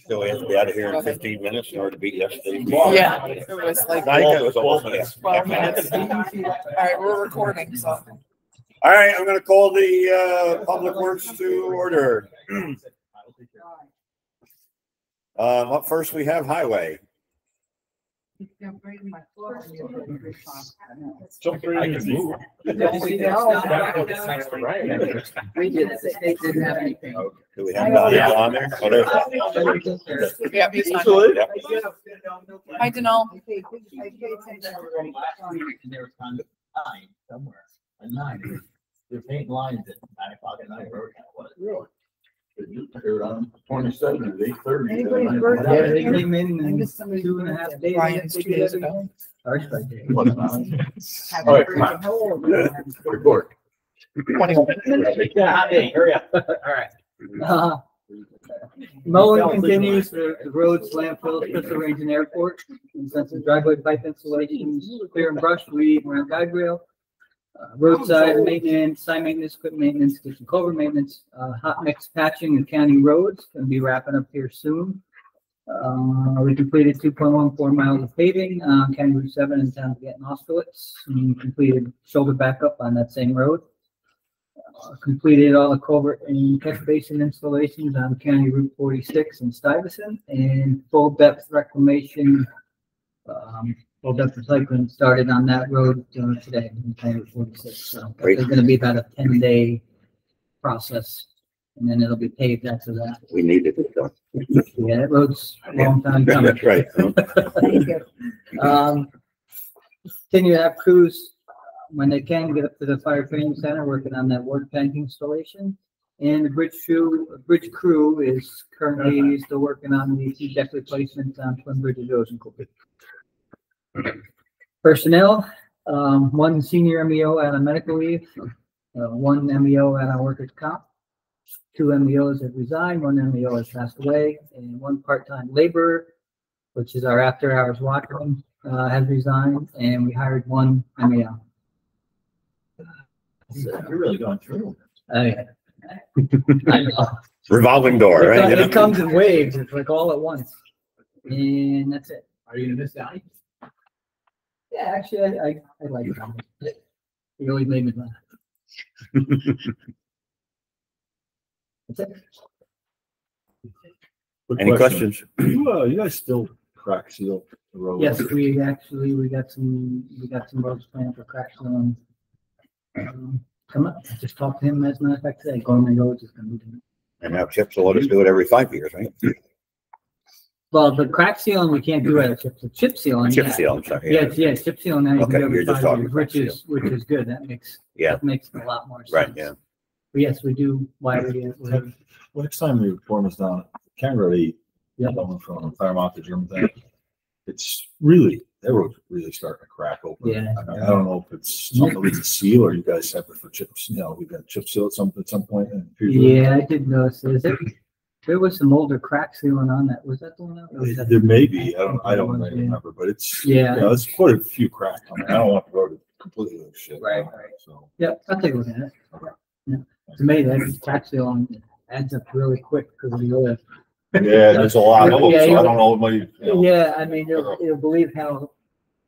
So we have to be out of here in 15 minutes in order to beat yesterday. Yeah, it was like 12 minutes. 12 minutes. All right, we're recording, so. All right, I'm going to call the Public Works to order. Up first, we have Highway. Jump right in my floor. Do we have Danielle on there? Oh, there's that. Yeah, he's on. Yep. Hi, Danelle. Somewhere at 9. They're painting lines at 9 o'clock at night. Really? They're on 27 at 8:30. Anybody's birthday? Yeah, they came I in missed somebody's 2.5 days. Brian's 2 days ago. All right. All right, come on. How old are you? Report. 21. Hey, hurry up. All right. Mowing continues for the roads, landfills, Crystal Range and Airport. And since the driveway pipe installations, clear and brush, weed around guide rail. Roadside maintenance, site maintenance, equipment maintenance, kitchen culvert maintenance, hot mix patching and county roads, gonna be wrapping up here soon. We completed 2.14 miles of paving on County Route 7 in town of Getting Austerlitz. We completed shoulder backup on that same road. Completed all the culvert and catch basin installations on County Route 46 in Stuyvesant, and full depth reclamation, full depth recycling started on that road today in County Route 46. So it's going to be about a 10-day process, and then it'll be paved after that. We needed it though. Yeah, that road's a long time coming. That's right. Continue to have crews when they can get up to the fire training center working on that water tank installation. And the bridge crew is currently still working on the 2 deck replacements on Twin Bridges Rosencourt. Personnel, 1 senior MEO out on medical leave, 1 MEO out on workers' comp, 2 MEOs have resigned, 1 MEO has passed away, and 1 part-time laborer, which is our after-hours watchman, has resigned, and we hired 1 MEO. You're really going through. I know. Revolving door, right? It comes in waves. It's like all at once, and that's it. Are you gonna miss Donnie? Yeah, actually, I like it. He always made me laugh. That's it. Any questions? You guys still crack seal the road? Yes, we got some roads planned for crack sealing. Come up. I just talked to him as a matter of fact today. Gorman Roads is going to be doing it. And now Chips will let us do it every 5 years, right? Well, the crack sealing we can't do at the chip sealing. Chip seal, I'm sorry. Yeah, chip sealing now you Okay, can do every you're just 5 talking years, crack which is good. That makes a lot more sense. Right, yeah. But yes, we do. Why we do? Well, next time we form us down, can't really Yeah. going from Claremont to Germantown. It's really, that road's really starting to crack open. Yeah. I don't know if it's something with the seal or you guys have it for chips. You know, we got chip seal at some point in the future. Yeah, I did notice. There was some older crack sealing on that. Was that the one? Or was that There may be. I don't really remember, but it's it's quite a few cracks. I mean, I don't want the road to completely look shit. Right. So Yep, I'll take a look at it. Yeah. To me, that crack sealing adds up really quick because of the oil. yeah, there's a lot of them, so I don't know. Maybe, Yeah, I mean, you'll believe how,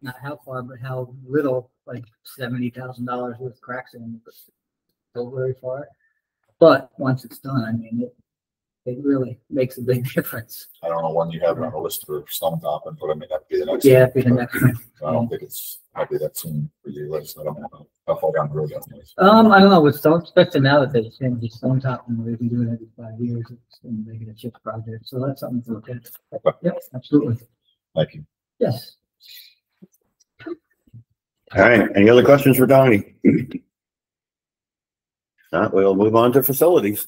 not how far, but how little, like $70,000 worth of crack sealing, but go very far. But once it's done, I mean, it really makes a big difference. I don't know when you have it on the list for stone topping, but I mean, that'd be the next. Yeah, it'd be the next one. I don't think it's probably that soon for your list. I don't know how far down the road that is. I don't know, with stone, especially now that they change the stone topping, we can do it every 5 years, it's going to make it a chip project, so that's something to look at. Yep, absolutely. Thank you. Yes. All right, any other questions for Donnie? Not, we'll move on to facilities.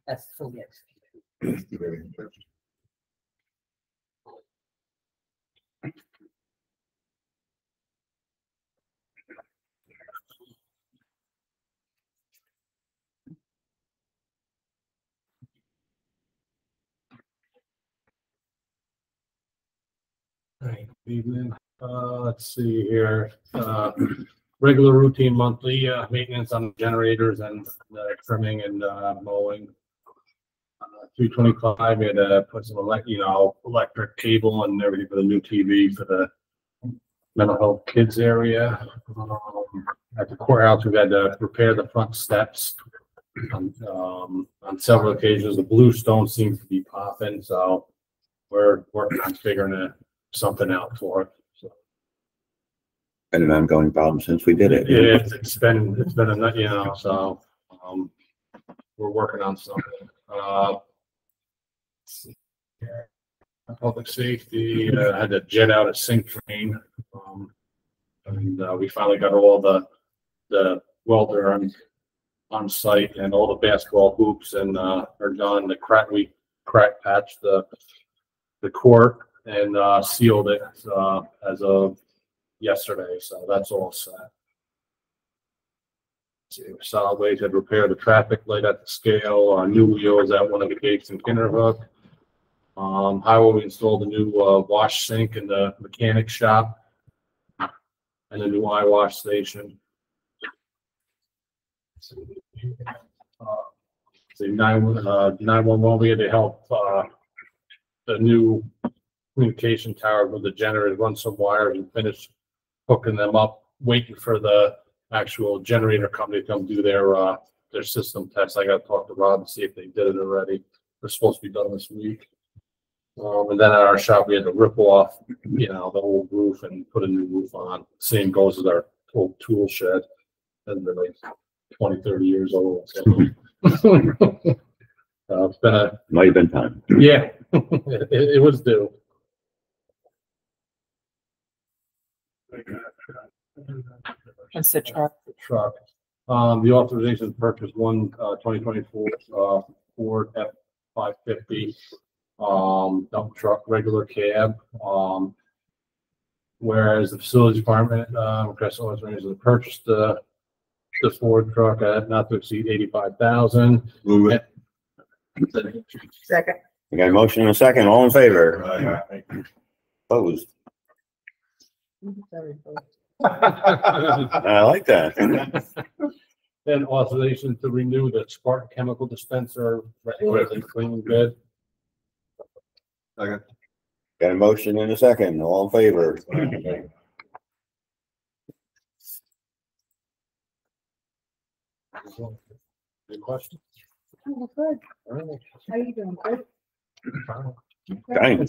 That's full yes. Good evening. Let's see here. regular routine monthly, maintenance on generators and trimming and, mowing. 325, we had to put some electric cable and everything for the new TV for the mental health kids area. At the courthouse, we've had to repair the front steps. On several occasions, the blue stone seems to be popping, so we're working on figuring something out for it. So, Been an ongoing problem since we did it. yeah, it's been a so we're working on something. Public safety had to jet out a sink drain, and we finally got all the welder on site and all the basketball hoops and are done. We crack patched the court and sealed it as of yesterday, so that's all set. Solid Waste had repaired the traffic light at the scale, new wheels at one of the gates in Kinderhook. Highway, we installed a new wash sink in the mechanic shop and a new eye wash station. 911, we had to help the new communication tower with the generator, run some wires and finish hooking them up, waiting for the actual generator company to come do their system test. I got to talk to Rob and see if they did it already. They're supposed to be done this week. And then at our shop, we had to rip off, the old roof and put a new roof on. Same goes with our old tool shed. And they're like 20, 30 years old. So. It's been Might have been time. Yeah, it was due. That's the truck. Truck. The authorization to purchase one 2024 Ford F-550 dump truck, regular cab. Whereas the facilities department requests authorization to purchase the Ford truck at not to exceed $85,000. Move it. Second. We got a motion and a second. All in favor? Opposed? I like that. And authorization to renew the Spartan chemical dispenser and cleaning bid. Okay. Got a motion and a second. All in favor? Any questions? Oh, good. How you doing? Good. Dang.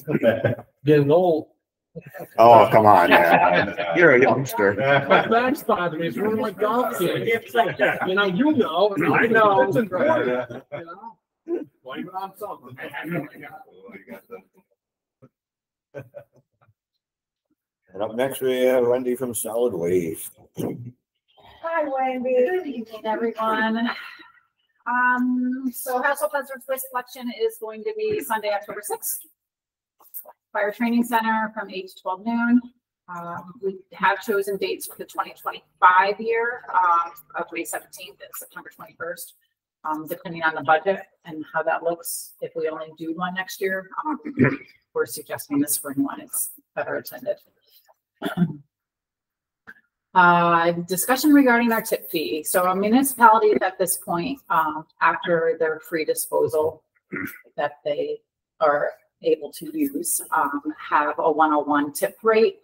Getting old. Oh, come on. You're a youngster. My back's bothering me. It's one of my golf games. I know. I know. It's important. Blame it on something. And up next, we have Wendy from Solid Waste. Hi, Wendy. Good evening, everyone. So Household Hazardous Waste collection is going to be Sunday, October 6th. Fire Training Center from 8 to 12 noon. We have chosen dates for the 2025 year of May 17th and September 21st, depending on the budget and how that looks. If we only do one next year, we're suggesting the spring one. It's better attended. Discussion regarding our tip fee. So municipalities at this point, after their free disposal that they are able to use, have a 101 tip rate.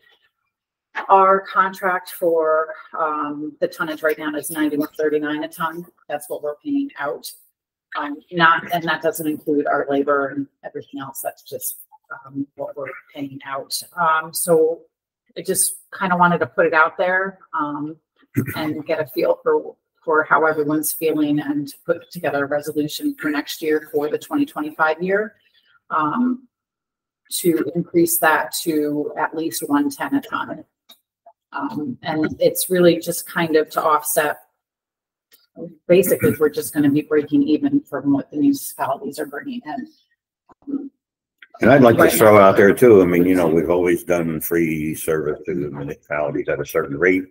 Our contract for the tonnage right now is $91.39 a ton. That's what we're paying out. And that doesn't include our labor and everything else. That's just what we're paying out. So I just kind of wanted to put it out there and get a feel for how everyone's feeling and put together a resolution for next year for the 2025 year to increase that to at least 110 a ton. And it's really just kind of to offset. Basically, we're just going to be breaking even from what the municipalities are bringing in. And I'd like to throw out there too, I mean, we've always done free service to the municipalities at a certain rate,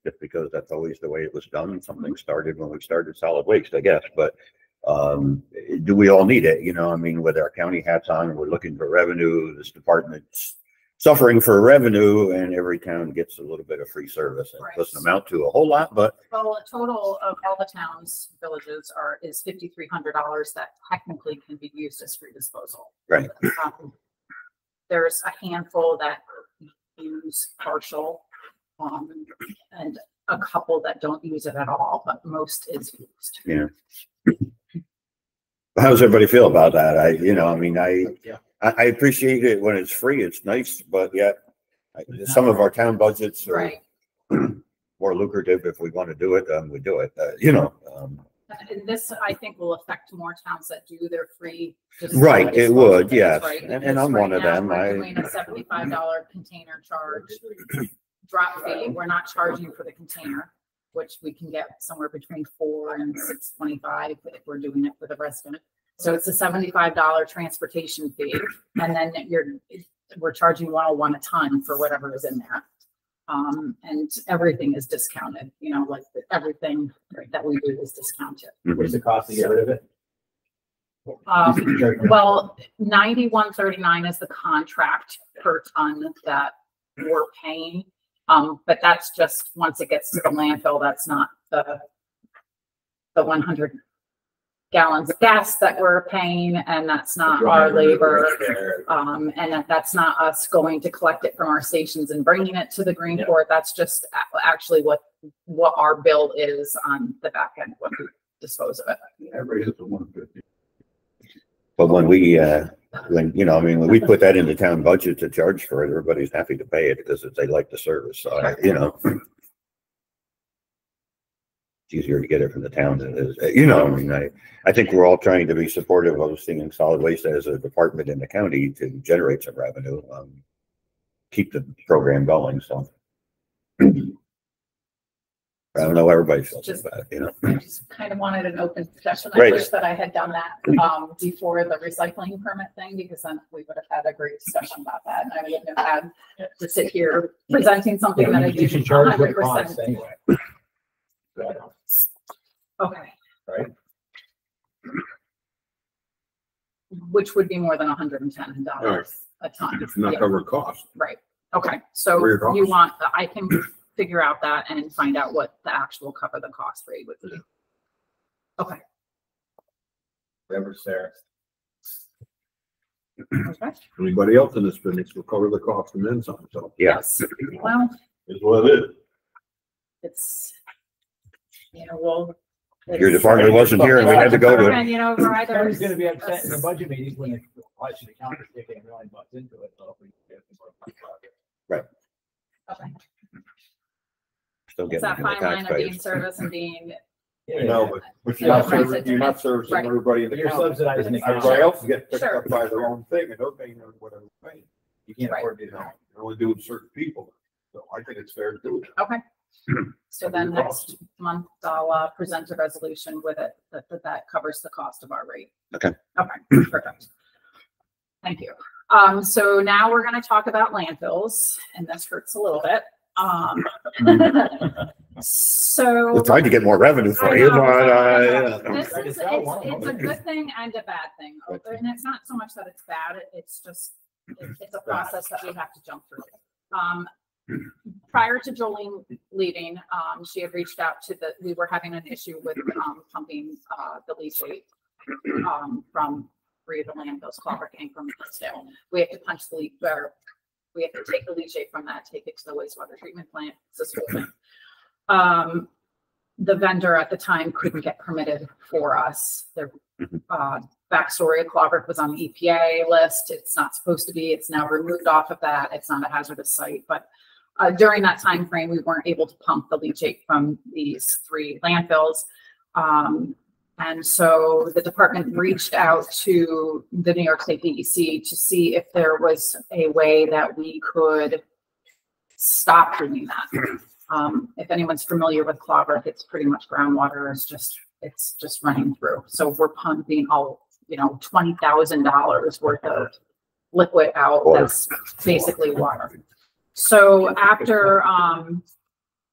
just because that's always the way it was done. Something started when we started solid waste, I guess, but do we all need it? I mean, with our county hats on, we're looking for revenue. This department's suffering for revenue, and every town gets a little bit of free service. And Right. it doesn't amount to a whole lot, but Well, a total of all the towns, villages is $5,300 that technically can be used as free disposal. Right. There's a handful that use partial, and a couple that don't use it at all, but most is used. yeah. How does everybody feel about that? I appreciate it when it's free. It's nice, but yet some of our town budgets are Right. more lucrative. If we want to do it, we do it. And this, I think, will affect more towns that do their free. Right, it disposal would, things, yes. right? And Because I'm right one of now them. We're doing a $75 container charge, drop fee. We're not charging for the container, which we can get somewhere between $4 and $6.25 if we're doing it for the resident. So it's a $75 transportation fee, and then we're charging 101 a ton for whatever is in there. And everything is discounted, like everything that we do is discounted. What's the cost to get rid of it? Well, 91.39 is the contract per ton that we're paying. But that's just once it gets to the landfill, that's not the 100 gallons of gas that we're paying, and that's not our labor. And that's not us going to collect it from our stations and bringing it to the Greenport. That's just actually what our bill is on the back end when we dispose of it. Everybody hits the 150. But when we put that in the town budget to charge for it, everybody's happy to pay it because they like the service. So, it's easier to get it from the town than it is, I think we're all trying to be supportive of seeing solid waste as a department in the county to generate some revenue, keep the program going. So I don't know how everybody feels about it, I just kind of wanted an open discussion. Right. I wish that I had done that before the recycling permit thing, because then we would have had a great discussion about that. And I wouldn't have had to sit here presenting something that I You did should charge what it 100%. costs anyway. Okay. Right. Which would be more than $110 Right. a ton. If not Yeah. cover cost. Right. Okay. So Cover your you costs. want, I can figure out that and find out what the actual cover the cost rate would be. Okay. Whatever, Sarah. Okay. Anybody else in this business will cover the cost and then some. So yeah. Yes. Well, it's what it is. it's, well. Your department wasn't here and we had to go to it. And, we're either. Sarah's gonna be upset in the budget meetings when they watch the account taking $1 million into it. So if we get some more money. Okay. Still It's getting that from the fine line of being taxpayers. service and being, But you're not servicing Right. everybody in the You're county. subsidizing the county. Everybody else get picked Sure. up by their own thing and they're paying whatever they're paying. You can't Right. afford to do that. They're only doing certain people. So I think it's fair to do it. okay. So then next month, I'll present a resolution with it that covers the cost of our rate. Okay. Okay, perfect. Thank you. So now we're going to talk about landfills, and this hurts a little bit. So We're trying to get more revenue for you, but this is, it's a good thing and a bad thing. And it's not so much that it's bad, it's just, it's a process that we have to jump through. Prior to Jolene leaving, she had reached out we were having an issue with pumping the leachate from 3 of the landfills, Clover came from Hillsdale. We have to punch the leak, or we have to take the leachate from that, take it to the wastewater treatment plant. It's this whole thing. The vendor at the time couldn't get permitted for us. The backstory of Clover was on the EPA list. It's not supposed to be. It's now removed off of that. It's not a hazardous site, but during that time frame, we weren't able to pump the leachate from these 3 landfills. And so the department reached out to the New York State DEC to see if there was a way that we could stop doing that. If anyone's familiar with Clover, it's pretty much groundwater. It's just running through. So we're pumping all, $20,000 worth of liquid out. Water. That's basically water. So after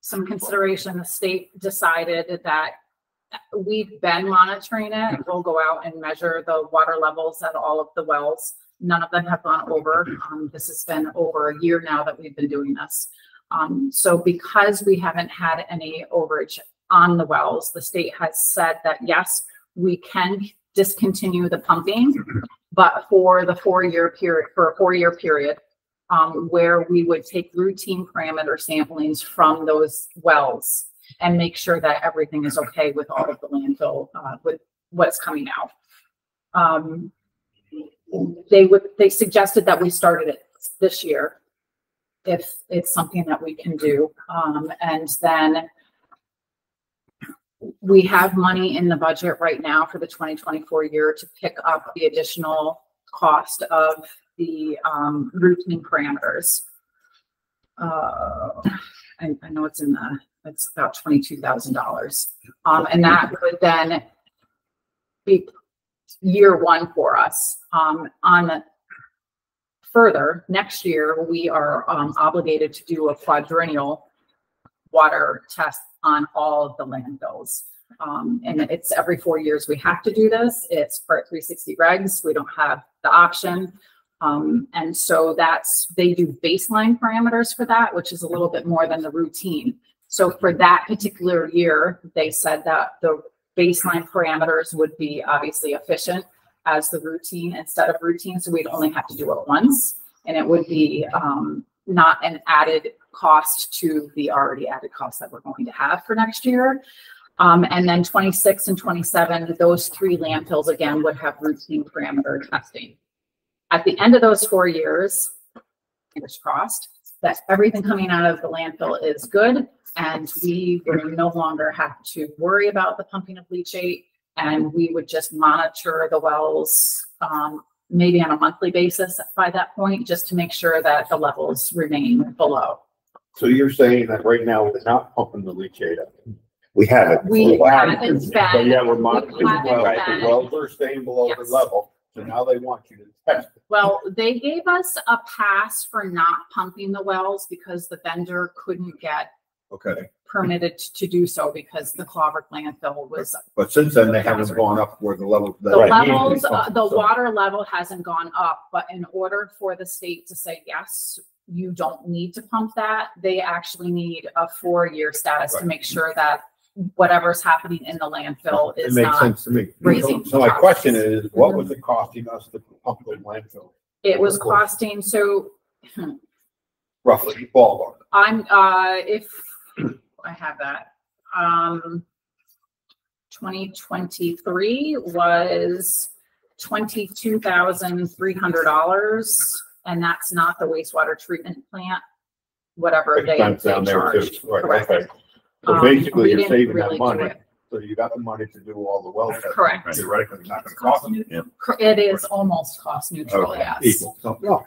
some consideration, the state decided that we've been monitoring it. We'll go out and measure the water levels at all of the wells. None of them have gone over. This has been over a year now that we've been doing this. So because we haven't had any overage on the wells, the state has said that, yes, we can discontinue the pumping, but for the 4-year period, where we would take routine parameter samplings from those wells and make sure that everything is okay with all of the landfill, with what's coming out. They suggested that we started it this year if it's something that we can do. And then we have money in the budget right now for the 2024 year to pick up the additional cost of the routine parameters. I know it's it's about $22,000. And that would then be year one for us. Further, next year, we are obligated to do a quadrennial water test on all of the landfills. And it's every 4 years we have to do this. It's Part 360 regs. We don't have the option. And so they do baseline parameters for that, which is a little bit more than the routine. So for that particular year, they said that the baseline parameters would be obviously efficient as the routine instead of routine. So we'd only have to do it once, and it would be not an added cost to the already added costs that we're going to have for next year. And then 26 and 27, those 3 landfills again would have routine parameter testing. At the end of those 4 years, fingers crossed, that everything coming out of the landfill is good, and we will no longer have to worry about the pumping of leachate, and we would just monitor the wells maybe on a monthly basis by that point, just to make sure that the levels remain below. So you're saying that right now we're not pumping the leachate up? We haven't. We haven't been. So yeah, we're monitoring We haven't the wells are staying below the Yes. level, so now they want you to test it. Well, they gave us a pass for not pumping the wells because the vendor couldn't get Okay, permitted to do so because the Clover landfill was, but since then they haven't gone up where the levels. the levels, the water level hasn't gone up, but in order for the state to say, yes, you don't need to pump that, they actually need a 4-year status to make sure that whatever's happening in the landfill It is makes not sense to me. raising. So my question is, what was it costing us to pump the landfill? It was costing, so Roughly, ballpark. if I have that, 2023 was $22,300, and that's not the wastewater treatment plant, whatever they Expense down there too. charge. Right, Correct. okay. So We basically, you're didn't saving really that do money. it. So you got the money to do all the well testing. Correct. Theoretically, it's not gonna cost them. It is almost cost neutral, Okay, yes. equal. So, no.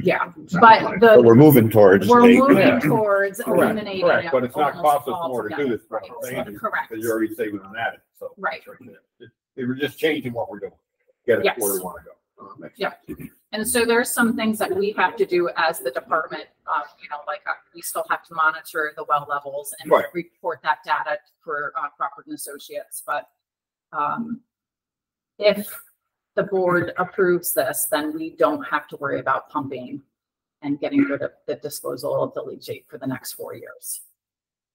Yeah, but So we're moving towards. we're the- moving towards Correct, eliminating correct, it but it's not almost cost us more to do altogether. this, what I'm saying is, Correct. because you're already saving on that, so. Right. They were just changing what we're doing, get it Yes. where we wanna go. Makes Yeah. sense. And so there's some things that we have to do as the department, we still have to monitor the well levels and Right. report that data for Crawford and Associates. But if the board approves this, then we don't have to worry about pumping and getting rid of the disposal of the leachate for the next 4 years.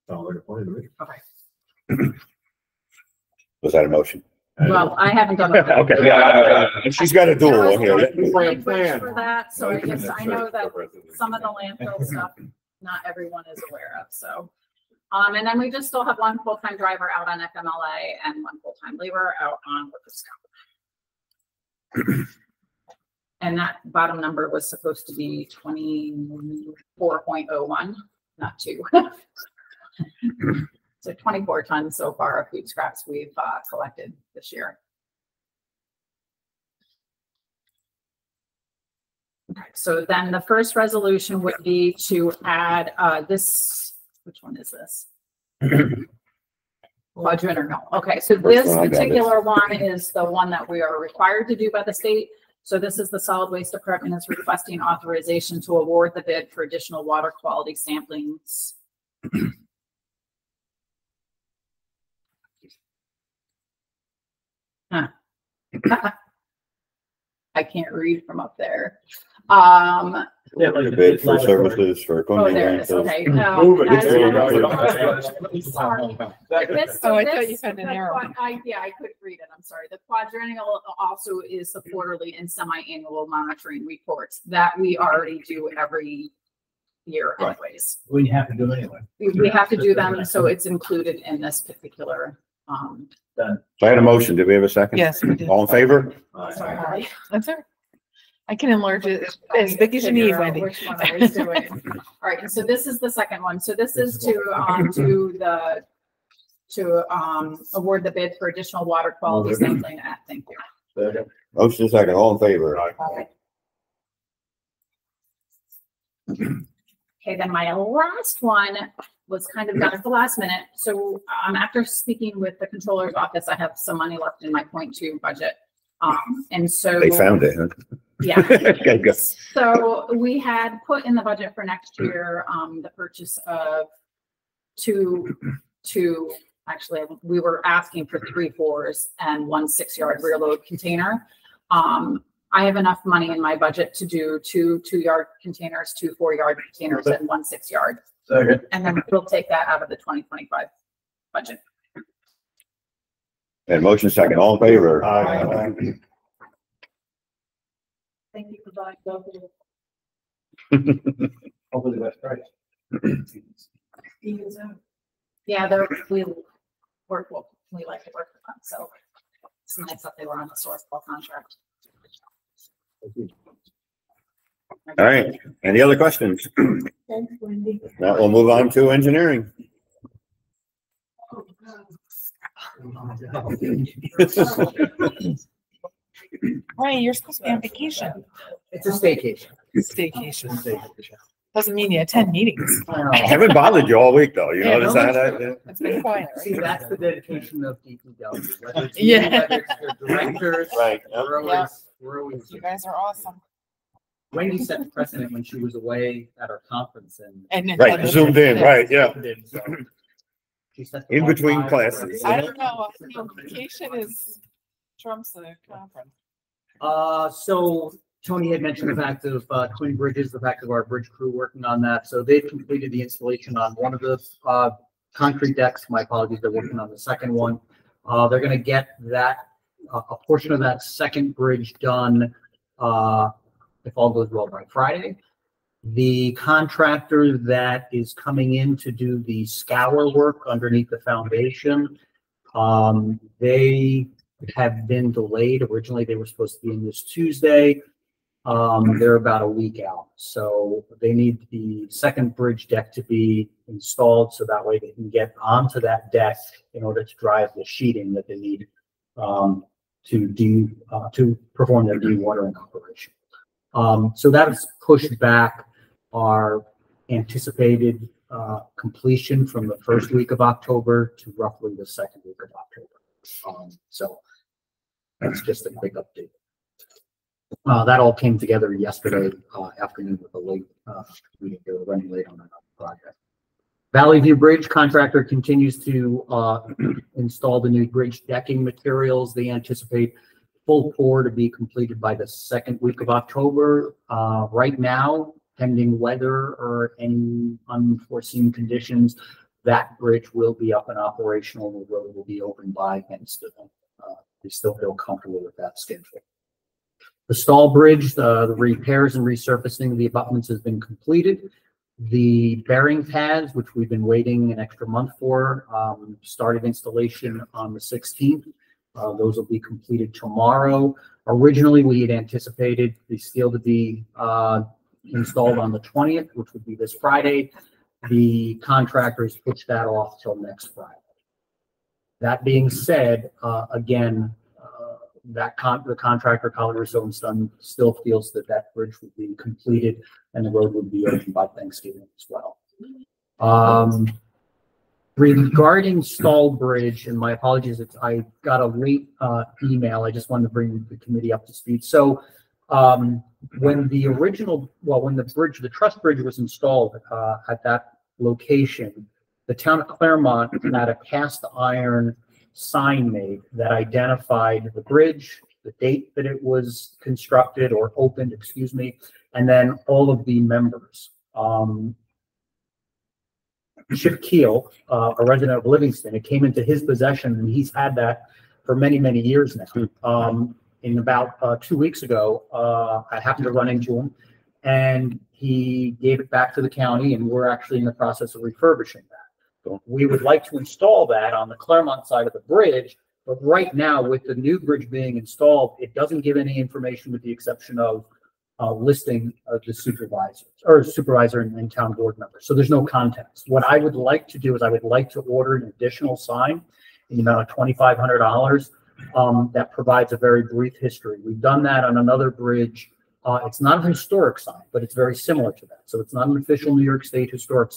Sounds like a plan to me. Okay. Was that a motion? Well, I haven't done that. Okay. She's got a dual one here. Language for that, so I guess I know that some of the landfill stuff, not everyone is aware of, so. And then we just still have 1 full-time driver out on FMLA and 1 full-time laborer out on workers' comp. And that bottom number was supposed to be 24.01, not 2. So 24 tons so far of food scraps we've collected this year. Okay, so then the first resolution would be to add this, which one is this? Quadrant or no? Okay, so this one I got particular one is the one that we are required to do by the state. So this is the solid waste department is requesting authorization to award the bid for additional water quality samplings. I can't read from up there. The bid for services for. Oh, there it is, okay. Move it. As- There you go. Sorry. This- Oh, I this- thought you had an the arrow. Yeah, I couldn't read it, I'm sorry. The quadrennial also is the quarterly and semi-annual monitoring reports that we already do every year Right. anyways. We have to do it anyway. We have to do them, so it's included in this particular, So I had a motion. Did we have a second? Yes, we did. All in favor? sorry. That's all right. I can enlarge it as big as you need, Figure out Wendy. which one I was doing. All right, and so this is the second one. So this is to award the bid for additional water quality sampling. Thank you. Motion second. All in favor? Okay, then my last one was kind of done at the last minute. So after speaking with the controller's office, I have some money left in my .2 budget. And so They found it, huh? yeah. Okay, good. So we had put in the budget for next year, the purchase of actually, we were asking for 3 4s and 1 6-yard rear load container. I have enough money in my budget to do 2 2-yard containers, 2 4-yard containers, and 1 6-yard. Second. And then we'll take that out of the 2025 budget. And motion second. All in favor? Thank you for buying both of them. Hopefully that's right. Yeah, we like to work with them, so it's nice that they were on the source ball contract. All right. Any other questions? Thanks, Wendy. Now we'll move on to engineering. Right, you're supposed to be on vacation. It's a staycation. Staycation. Doesn't mean you attend meetings. I haven't bothered you all week though. You Yeah, notice that? It's been quiet, See, right? that's the dedication of DPW. Whether it's Yeah. you, whether it's your directors, Right. we're always. You guys are awesome. Wendy set the precedent when she was away at our conference and. Right, zoomed in, right, yeah. So she set the In bar between high. classes. I don't know. I think vacation is trumps the conference. So Tony had mentioned the fact of Twin Bridges, the fact of our bridge crew working on that. So they've completed the installation on one of the concrete decks. My apologies, they're working on the second one. They're going to get that a portion of that second bridge done if all goes well by Friday. The contractor that is coming in to do the scour work underneath the foundation, they have been delayed. Originally, they were supposed to be in this Tuesday. They're about a week out. So they need the second bridge deck to be installed so that way they can get onto that deck in order to drive the sheeting that they need to perform their dewatering operation. So that has pushed back our anticipated completion from the first week of October to roughly the second week of October. So that's just a quick update. That all came together yesterday afternoon with a late meeting. They were running late on another project. Valley View Bridge contractor continues to install the new bridge decking materials. They anticipate full pour to be completed by the second week of October. Right now, pending weather or any unforeseen conditions, that bridge will be up and operational. The road will be open by Wednesday. They still feel comfortable with that schedule. The Stall Bridge, the repairs and resurfacing of the abutments has been completed. The bearing pads, which we've been waiting an extra month for, started installation on the 16th. Those will be completed tomorrow. Originally, we had anticipated the steel to be installed on the 20th, which would be this Friday. The contractors pushed that off till next Friday. That being said, again, the contractor, Collier & Son, still feels that that bridge would be completed and the road would be open by Thanksgiving as well. Regarding Stall Bridge, and my apologies, I got a late email. I just wanted to bring the committee up to speed. So when the truss bridge was installed at that location, the town of Claremont had a cast iron sign made that identified the bridge the date that it was constructed or opened, excuse me, and then all of the members. Chip Keel, a resident of Livingston, it came into his possession, and he's had that for many, many years now. In about 2 weeks ago, I happened to run into him, and he gave it back to the county, and we're actually in the process of refurbishing that. So we would like to install that on the Claremont side of the bridge, but right now, with the new bridge being installed, it doesn't give any information with the exception of listing of the supervisor and town board member. So there's no context. What I would like to do is I would like to order an additional sign in the amount of $2,500 that provides a very brief history. We've done that on another bridge. It's not a historic sign, but it's very similar to that. So it's not an official New York State historic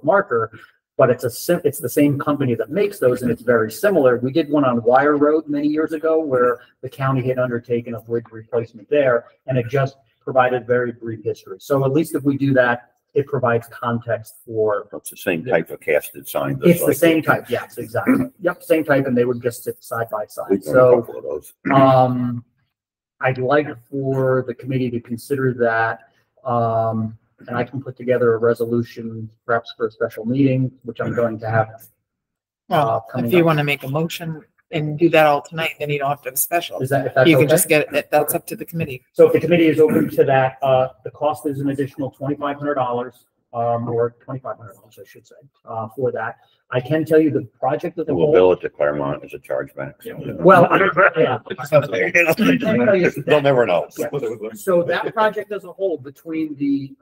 marker, but it's the same company that makes those, and it's very similar. We did one on Wire Road many years ago where the county had undertaken a bridge replacement there, and it just provided very brief history. So at least if we do that, it provides context for. It's the same type of casted sign. It's the same type, yes, exactly. Yep, same type, and they would just sit side by side. We've done a So, couple of those. I'd like for the committee to consider that, and I can put together a resolution, perhaps for a special meeting, which I'm going to have. Well, if coming you up. want to make a motion and do that all tonight, then you don't have to have a special. Is that, if that's You can okay? just get it, that's up to the committee. So if the committee is open to that, the cost is an additional $2,500, or $2,500, I should say, for that. I can tell you the project as a We'll whole. bill it to Claremont as a chargeback. Well, yeah. They'll never know. So that project as a whole, between the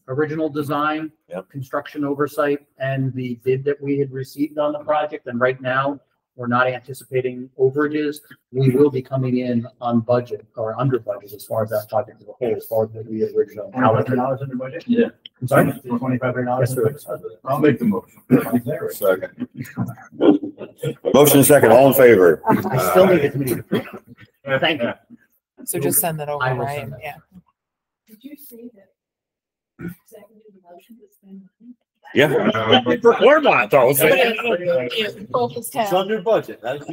original design, Yep. construction oversight, and the bid that we had received on the project, and right now, we're not anticipating overages. We will be coming in on budget or under budget as far as that project as a whole, as far as the original. $2,500 in the budget? Yeah. I'm sorry? $2,500. Yes, there is. I'll make the motion. Second. Motion second, all in favor? I still need the committee to approve. Thank you. So just send that over, I will right? send that. Yeah. Did you see that? Second motion to spend money? Yeah. For Claremont, though. Focus It's town. under budget. His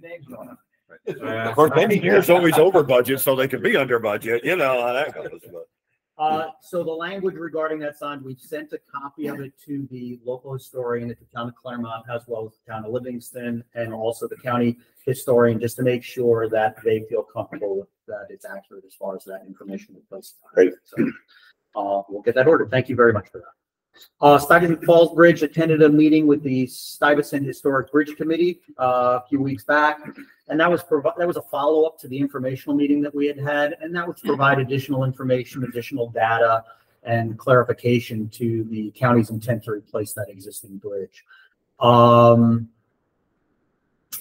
name's on it. Of course, engineers always over budget, so they can be under budget, you know how that goes. But So the language regarding that sign, we've sent a copy of it to the local historian at the town of Claremont, as well as the town of Livingston, and also the county historian, just to make sure that they feel comfortable with that it's accurate as far as that information is placed. Great. So, we'll get that ordered. Thank you very much for that. Stuyvesant Falls Bridge attended a meeting with the Stuyvesant Historic Bridge Committee a few weeks back, and that was a follow-up to the informational meeting that we had, and that was to provide additional information, additional data, and clarification to the county's intent to replace that existing bridge.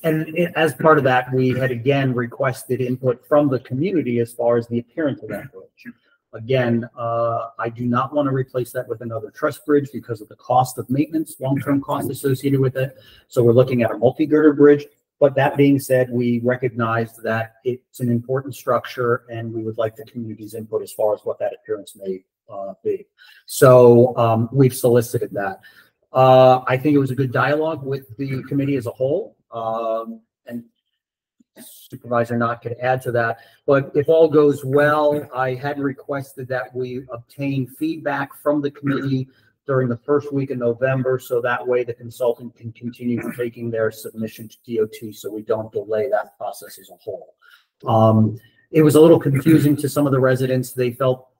As part of that, we had again requested input from the community as far as the appearance of that bridge. Again, I do not want to replace that with another truss bridge because of the cost of maintenance, long-term costs associated with it. So we're looking at a multi-girder bridge. But that being said, we recognize that it's an important structure, and we would like the community's input as far as what that appearance may be. So we've solicited that. I think it was a good dialogue with the committee as a whole, and Supervisor Knott could add to that. But if all goes well, I had requested that we obtain feedback from the committee during the first week of November, so that way the consultant can continue taking their submission to DOT, so we don't delay that process as a whole. It was a little confusing to some of the residents. They felt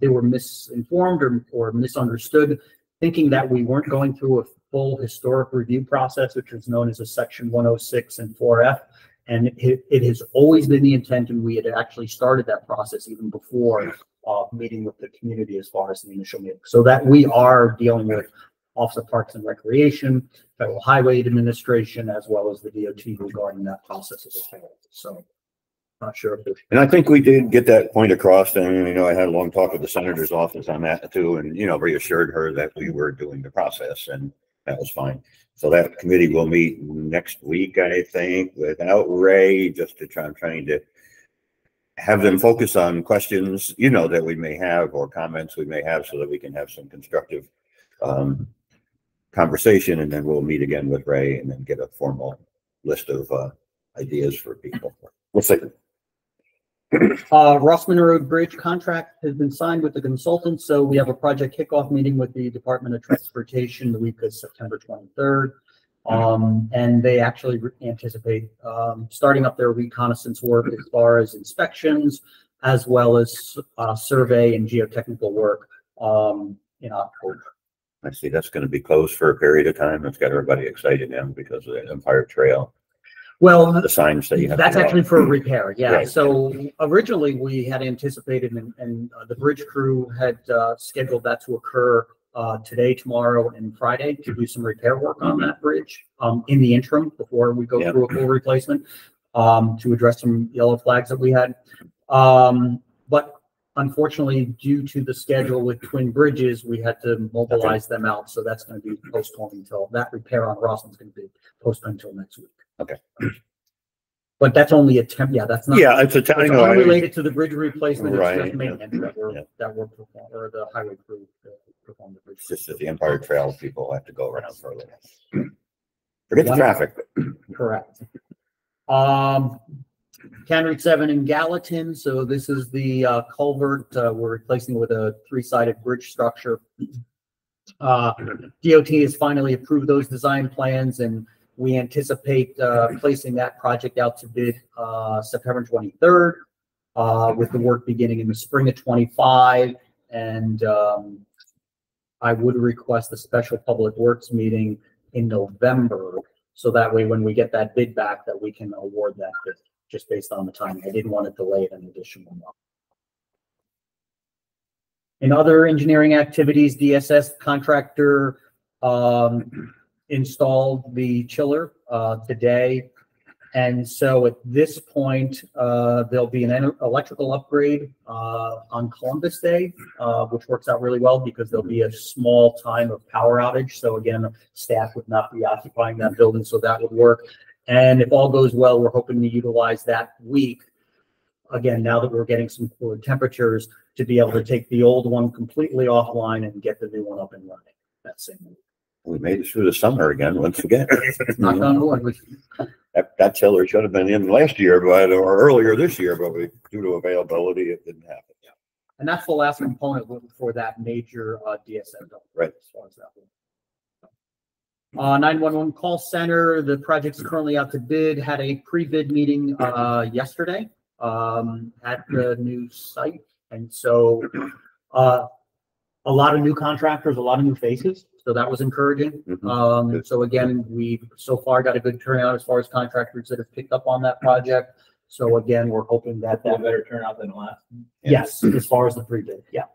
they were misinformed or misunderstood, thinking that we weren't going through a full historic review process, which is known as a Section 106 and 4F. And it has always been the intent, and we had actually started that process even before meeting with the community as far as the initial meeting. So that we are dealing with Office of Parks and Recreation, Federal Highway Administration, as well as the DOT regarding that process as a whole. So not sure if there's. And I think we did get that point across, and, you know, I had a long talk with the senator's office on that too, and, you know, reassured her that we were doing the process, and that was fine. So that committee will meet next week, I think, without Ray, just to trying to have them focus on questions, you know, that we may have, or comments we may have, so that we can have some constructive conversation, and then we'll meet again with Ray and then get a formal list of, ideas for people. We'll see. Rossman Road Bridge contract has been signed with the consultant, so we have a project kickoff meeting with the Department of Transportation the week of September 23rd. And they actually anticipate starting up their reconnaissance work as far as inspections, as well as survey and geotechnical work in October. I see that's going to be closed for a period of time. That's got everybody excited now because of the Empire Trail. Well, The signs that you have. that's to actually for repair. Yeah. Right. So originally we had anticipated and the bridge crew had scheduled that to occur today, tomorrow, and Friday to do some repair work on that bridge in the interim before we go through a full replacement to address some yellow flags that we had. But unfortunately, due to the schedule with Twin Bridges, we had to mobilize them out. So that's going to be postponed until that repair on Rossman's going to be postponed until next week. Okay. But that's only a temp. Yeah, that's not. Yeah, it's a It's time. unrelated to the bridge replacement. It's Right, just maintenance that we're performing, or the highway crew perform the bridge. It's just that the Empire Trail people have to go around for a little. Forget the traffic. Correct. County Route 7 in Gallatin. So this is the culvert. We're replacing with a 3-sided bridge structure. DOT has finally approved those design plans, and we anticipate placing that project out to bid September 23rd, with the work beginning in the spring of 25. And I would request a special public works meeting in November, so that way when we get that bid back, that we can award that bid just based on the timing. I didn't want to delay it an additional month. In other engineering activities, DSS contractor installed the chiller today. And so at this point, there'll be an electrical upgrade on Columbus Day, which works out really well because there'll be a small time of power outage. So again, staff would not be occupying that building, so that would work. And if all goes well, we're hoping to utilize that week, again, now that we're getting some cooler temperatures, to be able to take the old one completely offline and get the new one up and running that same week. We made it through the summer again, once again. Knock on wood. That chiller should have been in last year, or earlier this year, but due to availability, it didn't happen. And that's the last component for that major DSM. Right. As far as that one. 911 call center, the project's currently out to bid, had a pre-bid meeting yesterday at the new site. And so a lot of new contractors, a lot of new faces. So that was encouraging. So again, we've so far got a good turnout as far as contractors that have picked up on that project. So again, we're hoping that better turnout than last. Yes, as far as the pre-bid, yeah.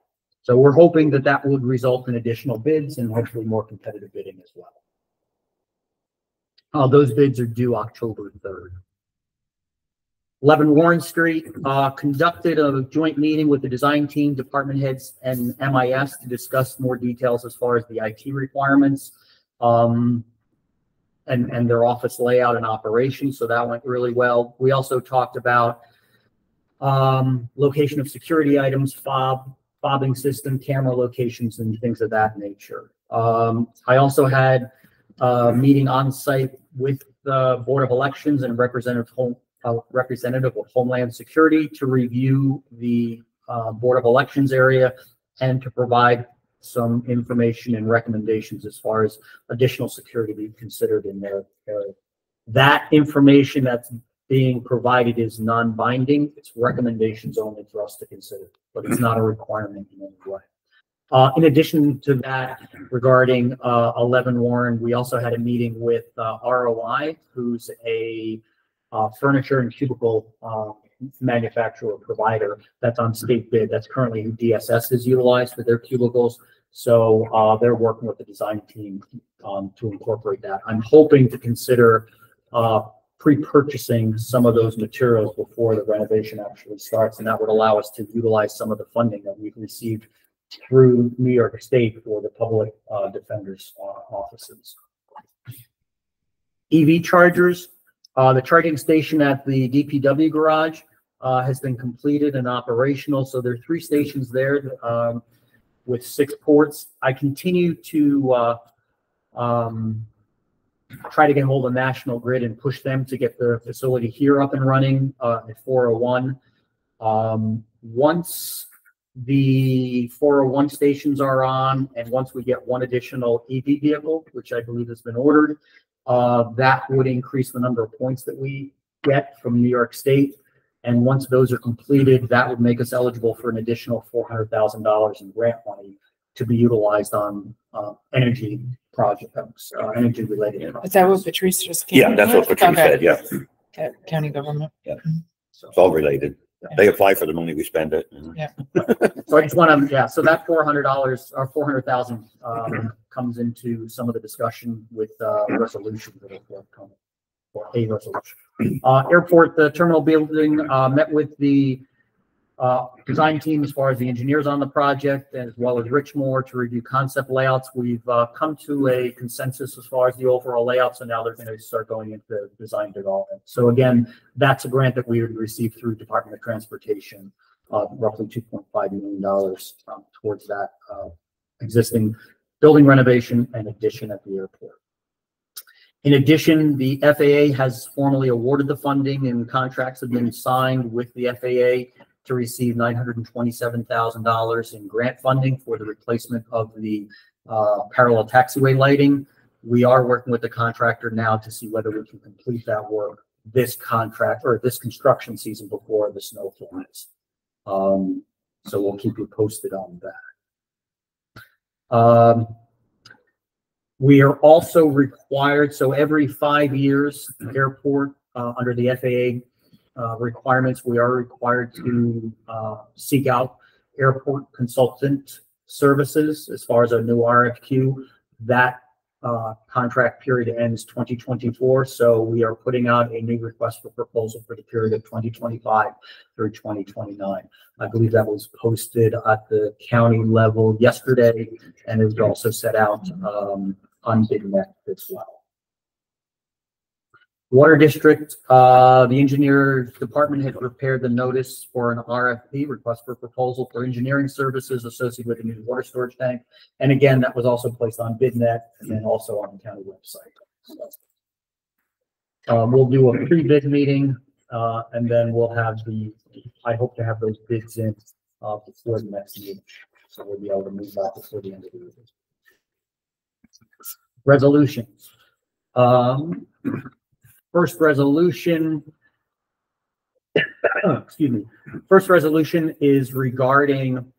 So we're hoping that that would result in additional bids and hopefully more competitive bidding as well. Those bids are due October 3rd. 11 Warren Street conducted a joint meeting with the design team, department heads, and MIS to discuss more details as far as the IT requirements and their office layout and operation. So that went really well. We also talked about location of security items, fobbing system, camera locations, and things of that nature. I also had a meeting on site with the Board of Elections and representative of Homeland Security to review the Board of Elections area and to provide some information and recommendations as far as additional security to be considered in their area. That information that's being provided is non-binding. It's recommendations only for us to consider, but it's not a requirement in any way. In addition to that, regarding 11 Warren, we also had a meeting with ROI, who's a furniture and cubicle manufacturer provider that's on state bid. That's currently who DSS is utilized for their cubicles. So they're working with the design team to incorporate that. I'm hoping to consider pre-purchasing some of those materials before the renovation actually starts, and that would allow us to utilize some of the funding that we've received through New York State for the public defenders offices. EV chargers. The charging station at the DPW garage has been completed and operational. So there are 3 stations there with 6 ports. I continue to try to get hold of National Grid and push them to get the facility here up and running at 401. Once the 401 stations are on, and once we get one additional EV vehicle, which I believe has been ordered, that would increase the number of points that we get from New York State. And once those are completed, that would make us eligible for an additional $400,000 in grant money to be utilized on energy projects, energy related projects. Is that what Patrice just came? Yeah, that's what Patrice said, yeah. County government. So, It's all related. They apply for the money, we spend it. so I just want to, so that $400 or 400,000 comes into some of the discussion with resolutions that are forthcoming, or a resolution. Airport, the terminal building, met with the design team as far as the engineers on the project, as well as Richmore, to review concept layouts. We've come to a consensus as far as the overall layout, so now they're going to start going into design development. So again, that's a grant that we would receive through Department of Transportation, roughly $2.5 million towards that existing building renovation and addition at the airport. In addition, the FAA has formally awarded the funding, and contracts have been signed with the FAA to receive $927,000 in grant funding for the replacement of the parallel taxiway lighting. We are working with the contractor now to see whether we can complete that work this contract or this construction season before the snow flies. So we'll keep you posted on that. We are also required, so every 5 years, airport under the FAA requirements, we are required to seek out airport consultant services as far as a new RFQ. That contract period ends 2024, so we are putting out a new request for proposal for the period of 2025 through 2029. I believe that was posted at the county level yesterday, and it was also set out on BidNet as well. Water District, the engineer department had prepared the notice for an RFP, request for proposal for engineering services associated with the new water storage tank. And again, that was also placed on BidNet and then also on the county website. So, we'll do a pre-bid meeting, and then we'll have I hope to have those bids in before the next meeting. So we'll be able to move that before the end of the year. Resolutions. First resolution, excuse me. First resolution is regarding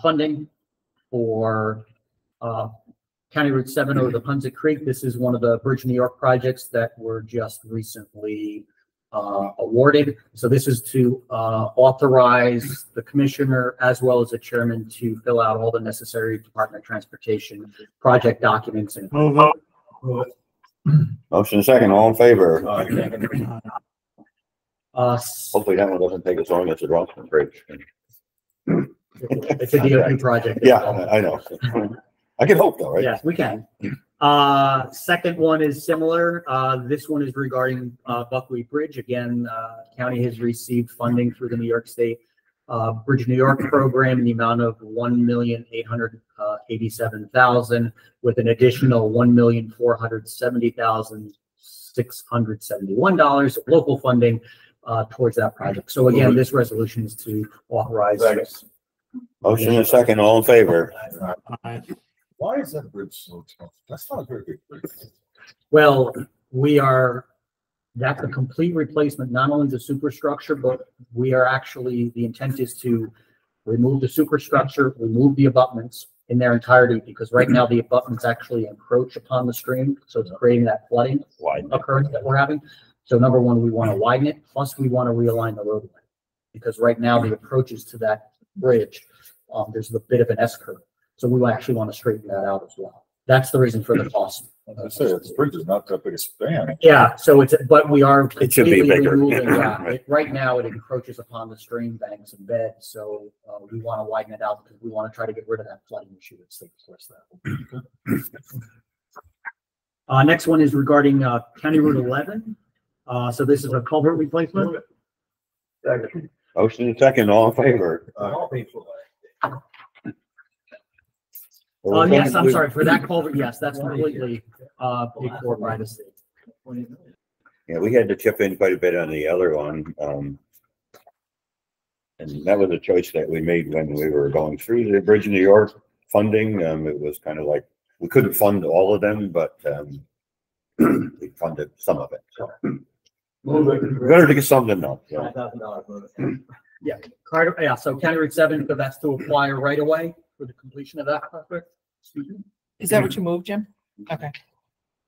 funding for County Route 7 over the Punset Creek. This is one of the Bridge New York projects that were just recently awarded. So this is to authorize the commissioner as well as the chairman to fill out all the necessary Department of Transportation project documents. And Motion second, all in favor? Hopefully that one doesn't take as long as the Rossman Bridge. It's a DOT project. Yeah, I know. I can hope though, right? Yes, we can. Second one is similar. This one is regarding Buckwheat Bridge. Again, county has received funding through the New York State Bridge New York program in the amount of $1,887,000 with an additional $1,470,671 local funding towards that project. So again, this resolution is to authorize this. Motion and second, all in favor? Why is that bridge so tough? That's not a very big bridge. Well, that's a complete replacement, not only the superstructure, but we are actually, the intent is to remove the superstructure, remove the abutments in their entirety, because right now the abutments actually encroach upon the stream. So it's creating that flooding occurrence that we're having. So number one, we want to widen it. Plus we want to realign the roadway, because right now the approaches to that bridge, there's a bit of an S curve. So we actually want to straighten that out as well. That's the reason for the cost. I say this bridge is not that big a span. Yeah, so but we are It should be bigger. Right now it encroaches upon the stream banks and beds, so we want to widen it out because we want to try to get rid of that flooding issue that's taking place there. Next one is regarding County Route 11. So this is a culvert replacement. Motion and second, all in favor? Yes, I'm sorry, for that culvert, yes, that's completely, paid for by the state. Yeah, we had to chip in quite a bit on the other one. And that was a choice that we made when we were going through the Bridge New York funding. It was kind of like, we couldn't fund all of them, but, we funded some of it, so. Better to get something done. Yeah. Yeah, Carter, yeah, so County Route 7, so that's to apply right away for the completion of that project. Is that what you moved, Jim? Okay.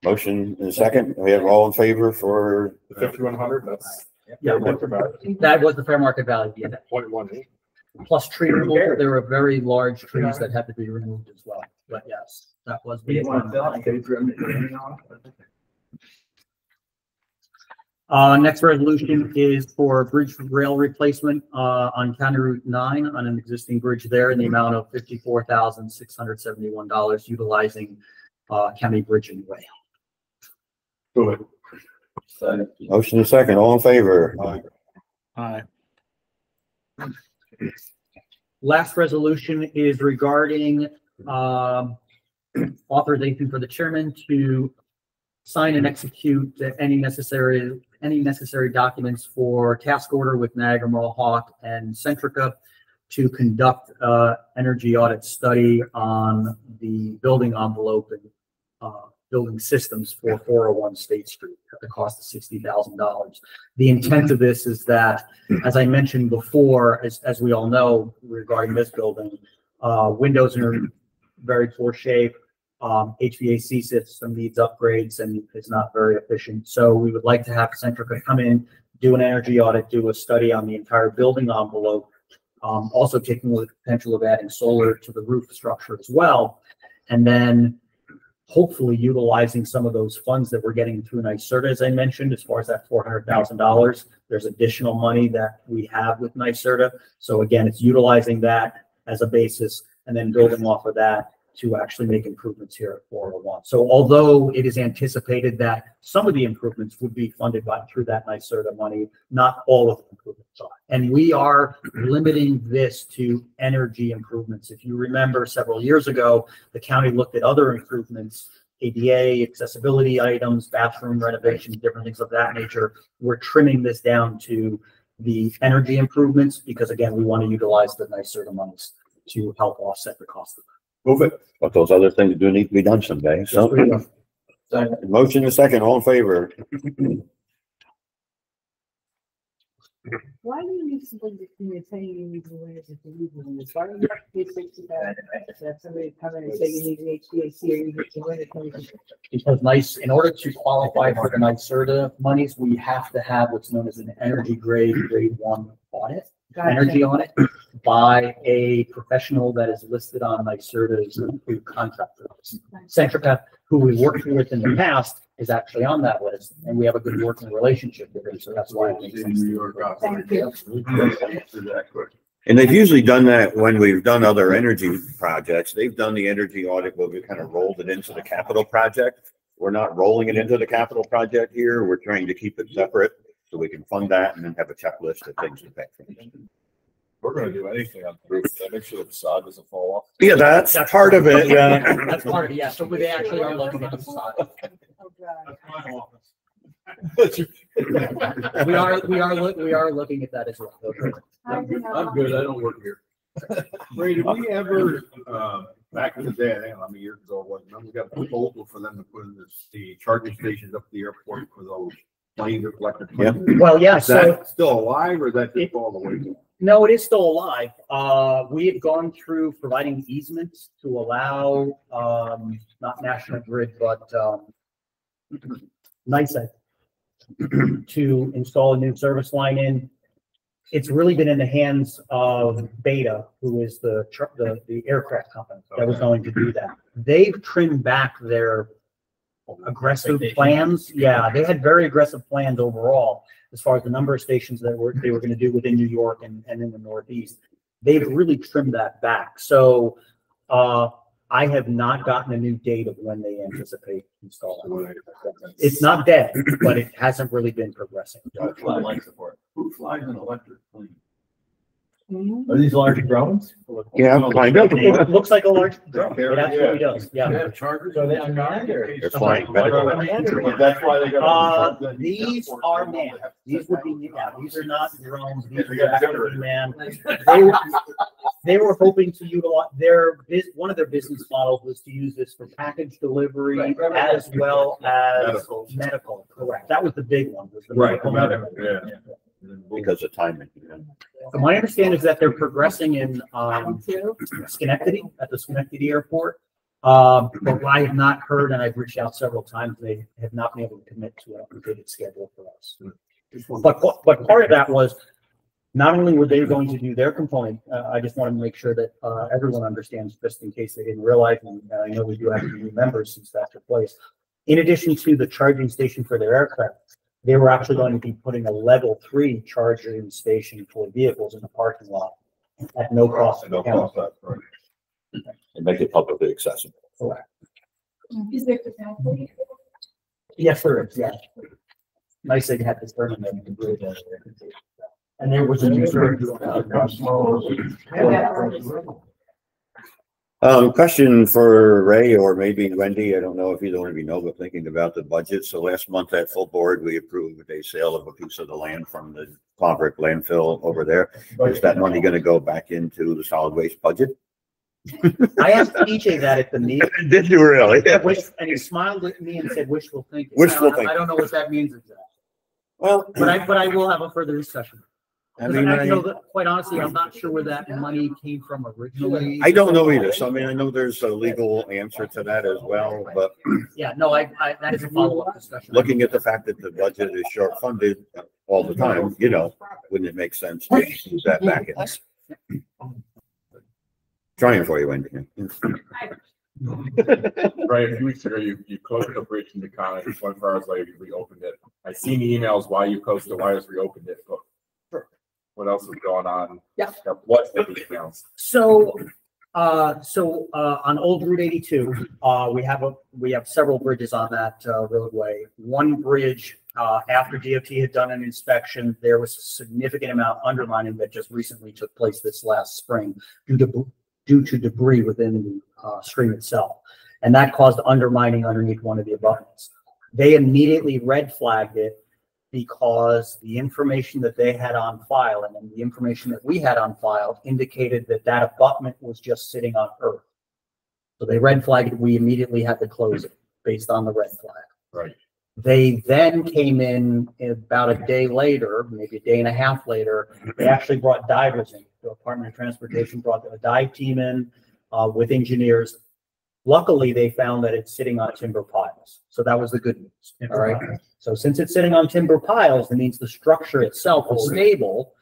Motion in a second. We have all in favor for 5,100, that's. Yeah, that was the fair market value, yeah. 0.18. Plus tree removal, there were very large trees that had to be removed as well, but yes, that was. Next resolution is for bridge rail replacement, on County Route 9 on an existing bridge there in the amount of $54,671 utilizing, county bridge and rail. Go ahead. motion in a second. All in favor? Aye. Last resolution is regarding, authorization for the chairman to sign and execute any necessary documents for task order with Niagara Mohawk and Centrica to conduct energy audit study on the building envelope and building systems for 401 State Street at the cost of $60,000. The intent of this is that, as I mentioned before, as we all know regarding this building, windows are in very poor shape. HVAC system needs upgrades and is not very efficient. So we would like to have Centrica come in, do an energy audit, do a study on the entire building envelope, also taking the potential of adding solar to the roof structure as well. And then hopefully utilizing some of those funds that we're getting through NYSERDA, as I mentioned, as far as that $400,000, there's additional money that we have with NYSERDA. So again, it's utilizing that as a basis and then building off of that to actually make improvements here at 401. So although it is anticipated that some of the improvements would be funded through that NYSERDA money, not all of the improvements are. And we are limiting this to energy improvements. If you remember several years ago, the county looked at other improvements, ADA, accessibility items, bathroom renovations, different things of that nature. We're trimming this down to the energy improvements because again, we want to utilize the NYSERDA monies to help offset the cost of it. Move it. But those other things do need to be done someday, so. Motion in a second. All in favor? Why do you need somebody to come and say you need to wear the legal? Why do you have to pay $60,000? Have somebody come in and say you need an HVAC or you need to wear it? Because in order to qualify for the NYSERDA monies, we have to have what's known as an energy grade 1 audit. Energy audit by a professional that is listed on NYSERDA's approved contractor. Centrica, who we worked with in the past, is actually on that list, and we have a good working relationship with him, so that's why it makes sense. Thank you. And they've usually done that when we've done other energy projects. They've done the energy audit where we kind of rolled it into the capital project. We're not rolling it into the capital project here. We're trying to keep it separate so we can fund that and then have a checklist of things to pay for. We're gonna do anything on the roof, make sure the facade doesn't fall off. Yeah, that's part of it, yeah. That's part of it, yeah. So we actually are looking at the facade. Oh, God. We are looking at that as well. I'm good, I don't work here. Ray, did we ever, back in the day, I think how many years ago it was, remember we got a proposal for them to put in the charging stations up at the airport for those planes, electric planes? Well, yeah, Is so. that still alive or is that just all the way? No, it is still alive. We have gone through providing easements to allow, not National Grid, but NYSEG to install a new service line in. It's really been in the hands of Beta, who is the aircraft company that was going to do that. They've trimmed back their aggressive plans. Yeah, they had very aggressive plans overall as far as the number of stations that they were going to do within New York and in the Northeast. They've really trimmed that back. So I have not gotten a new date of when they anticipate installing. It's not dead, but it hasn't really been progressing. Who flies an electric plane? Are these large drones? Yeah, kind of. It looks like a large drone. It absolutely does, They yeah. have chargers. So they are manned or? They're flying medical. That's why they got. These are manned. These would be, yeah, these are not drones. These They got are actually manned. They were hoping to utilize one of their business models was to use this for package delivery as well as medical. Correct. That was the big one. Was the Right, medical. yeah. Because of timing. So my understanding is that they're progressing in Schenectady, at the Schenectady airport. But I have not heard, and I've reached out several times, they have not been able to commit to an updated schedule for us. But part of that was not only were they going to do their component, I just wanted to make sure that everyone understands, just in case they didn't realize, and I know we do have new members since that took place. In addition to the charging station for their aircraft, they were actually going to be putting a level 3 charging station for vehicles in the parking lot at no cost to the county. And make it publicly accessible. Correct. Is there capacity? Yes, there is, yeah. Nice they had this tournament. And there was a new. Question for Ray or maybe Wendy. I don't know if either one of you know, but thinking about the budget. So last month at full board, we approved a sale of a piece of the land from the Clover landfill over there. Is that money going to go back into the solid waste budget? I asked EJ that at the meeting. Did you really? And he smiled at me and said wishful thinking. Wishful I thinking. don't know what that means exactly. Well, But I will have a further discussion. I Because mean, I know that, quite honestly, I'm not sure where that money came from originally. I don't know either. So I mean, I know there's a legal answer to that as well, but Yeah, no, that is a follow-up discussion. looking at the fact that the budget is short funded all the time, wouldn't it make sense to use that back in? Trying for you, Wendy. Right, a few weeks ago, you closed the bridge in the county, 24 hours later, you reopened it. I seen the emails why you closed it, why you reopened it, but what else was going on? Yeah. What's the emails? So on Old Route 82, we have several bridges on that roadway. One bridge, after DOT had done an inspection, there was a significant amount of undermining that just recently took place this last spring due to debris within the stream itself. And that caused undermining underneath one of the abutments. They immediately red flagged it because the information that they had on file and then the information that we had on file indicated that that abutment was just sitting on earth. So they red flagged it. We immediately had to close it based on the red flag. Right. They then came in about a day later, maybe a day and a half later. They actually brought divers in. The Department of Transportation brought a dive team in with engineers. Luckily, they found that it's sitting on timber piles. So that was the good news. All right. So since it's sitting on timber piles, it means the structure itself is stable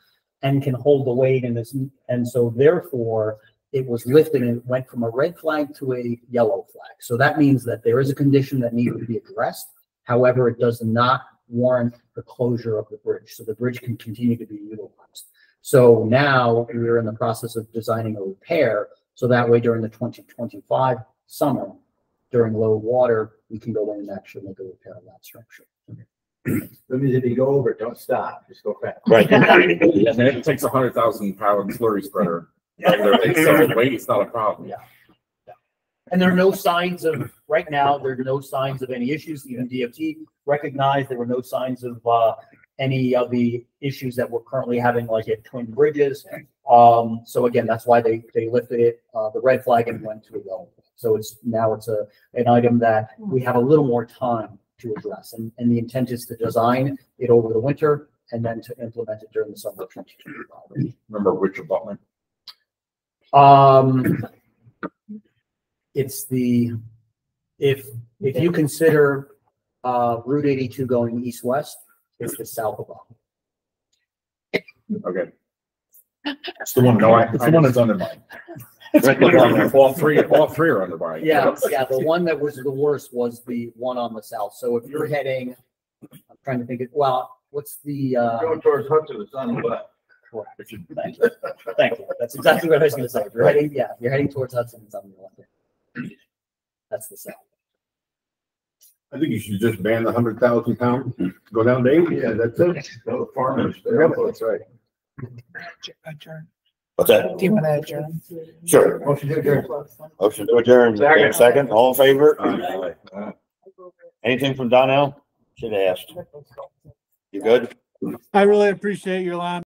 and can hold the weight in this. And so therefore, it was lifted and it went from a red flag to a yellow flag. So that means that there is a condition that needs to be addressed. However, it does not warrant the closure of the bridge. So the bridge can continue to be utilized. So now we're in the process of designing a repair. So that way during the 2025 summer, during low water, we can go in and actually make a repair of that structure. That means if you go over, don't stop, just go fast. Right. And it takes 100,000 pound slurry spreader. So weight is not a problem. Yeah. And there are no signs of, right now, there are no signs of any issues. Even DOT recognized there were no signs of any of the issues that we're currently having, like at Twin Bridges. So again, that's why they lifted it, the red flag, and went to a yellow. So it's an item that we have a little more time to address. And the intent is to design it over the winter and then to implement it during the summer of 2025. Remember which abutment? It's if you consider Route 82 going east-west, it's the south of it. Okay. It's the one, it's the one that's under mine. All three are under mine. Yeah, the one that was the worst was the one on the south. So if you're heading, I'm trying to think, what's the Going towards Hudson, it's on the left. Thank you. Thank you. That's exactly what I was going to say. If you're heading towards Hudson, it's on the left. That's the south. I think you should just ban the 100,000 pound, go down to 80. Yeah, that's it. No farmers. Yep, that's right. What's that? Do you want to adjourn? Sure. Motion to adjourn. Motion to adjourn. Second. Second, all in favor? Aye. Anything from Donnell? Should have asked. You good? I really appreciate your line.